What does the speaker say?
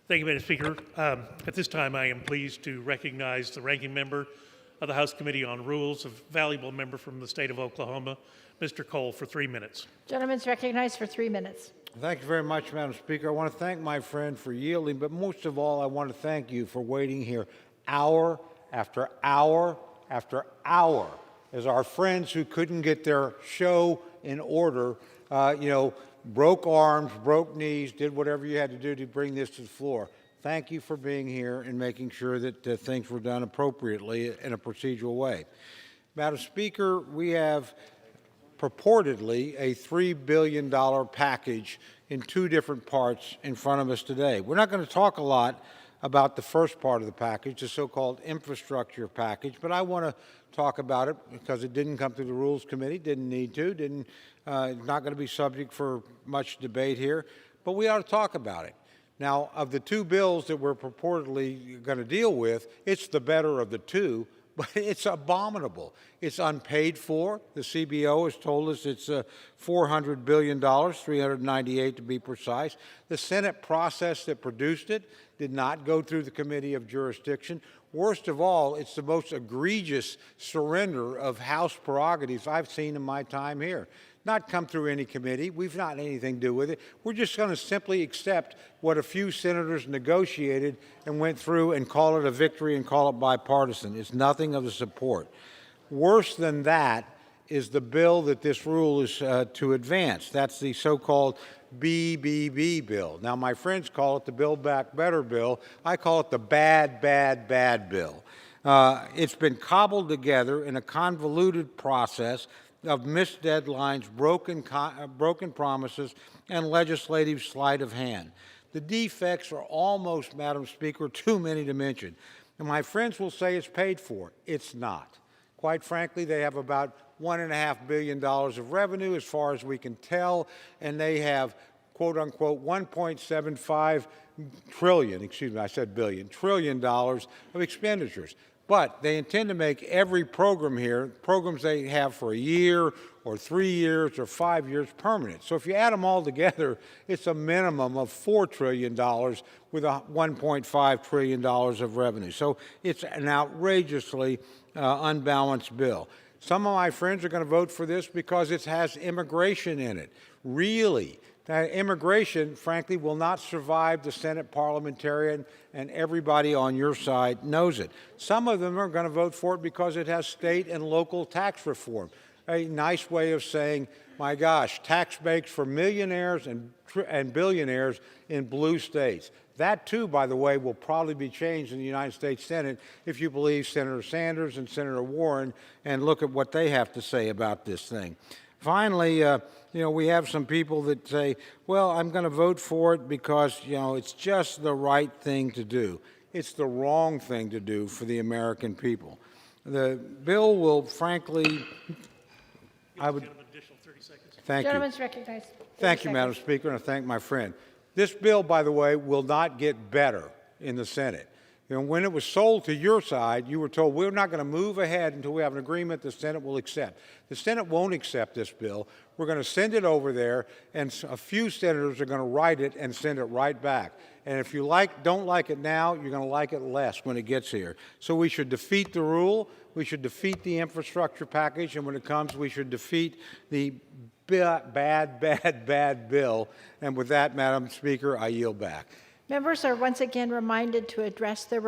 Thank you, Madam Speaker. At this time, I am pleased to recognize the ranking member of the House Committee on Rules, a valuable member from the state of Oklahoma, Mr. Cole, for 3 minutes. Gentleman's recognized for 3 minutes. Thank you very much, Madam Speaker. I want to thank my friend for yielding, but most of all, I want to thank you for waiting here hour after hour after hour as our friends who couldn't get their show in order, broke arms, broke knees, did whatever you had to do to bring this to the floor. Thank you for being here and making sure that things were done appropriately in a procedural way. Madam Speaker, we have purportedly a $3 billion package in two different parts in front of us today. We're not going to talk a lot about the first part of the package, the so-called infrastructure package, but I want to talk about it because it didn't come through the Rules Committee, didn't need to, not going to be subject for much debate here, but we ought to talk about it. Now, of the two bills that we're purportedly going to deal with, it's the better of the two, but it's abominable. It's unpaid for. The CBO has told us it's $400 billion, $398 to be precise. The Senate process that produced it did not go through the Committee of Jurisdiction. Worst of all, it's the most egregious surrender of House prerogatives I've seen in my time here. Not come through any committee. We've not anything to do with it. We're just going to simply accept what a few senators negotiated and went through and call it a victory and call it bipartisan. It's nothing of the support. Worse than that is the bill that this rule is to advance. That's the so-called BBB bill. Now, my friends call it the Build Back Better bill. I call it the bad, bad, bad bill. It's been cobbled together in a convoluted process of missed deadlines, broken promises, and legislative sleight of hand. The defects are almost, Madam Speaker, too many to mention. And my friends will say it's paid for. It's not. Quite frankly, they have about $1.5 billion of revenue as far as we can tell, and they have, quote unquote, 1.75 trillion, excuse me, I said billion, trillion dollars of expenditures. But they intend to make every program here, programs they have for a year or 3 years or 5 years, permanent. So if you add them all together, it's a minimum of $4 trillion with a $1.5 trillion of revenue. So it's an outrageously unbalanced bill. Some of my friends are going to vote for this because it has immigration in it. Really? That immigration, frankly, will not survive the Senate parliamentarian, and everybody on your side knows it. Some of them are going to vote for it because it has state and local tax reform. A nice way of saying, my gosh, tax breaks for millionaires and billionaires in blue states. That, too, by the way, will probably be changed in the United States Senate if you believe Senator Sanders and Senator Warren and look at what they have to say about this thing. Finally, we have some people that say, well, I'm going to vote for it because, it's just the right thing to do. It's the wrong thing to do for the American people. The bill will, frankly, I would... Additional 30 seconds. Thank you. Gentleman's recognized. Thank you, Madam Speaker, and I thank my friend. This bill, by the way, will not get better in the Senate. When it was sold to your side, you were told we're not going to move ahead until we have an agreement the Senate will accept. The Senate won't accept this bill. We're going to send it over there, and a few senators are going to write it and send it right back. And if you don't like it now, you're going to like it less when it gets here. So we should defeat the rule. We should defeat the infrastructure package. And when it comes, we should defeat the bad, bad, bad bill. And with that, Madam Speaker, I yield back. Members are once again reminded to address their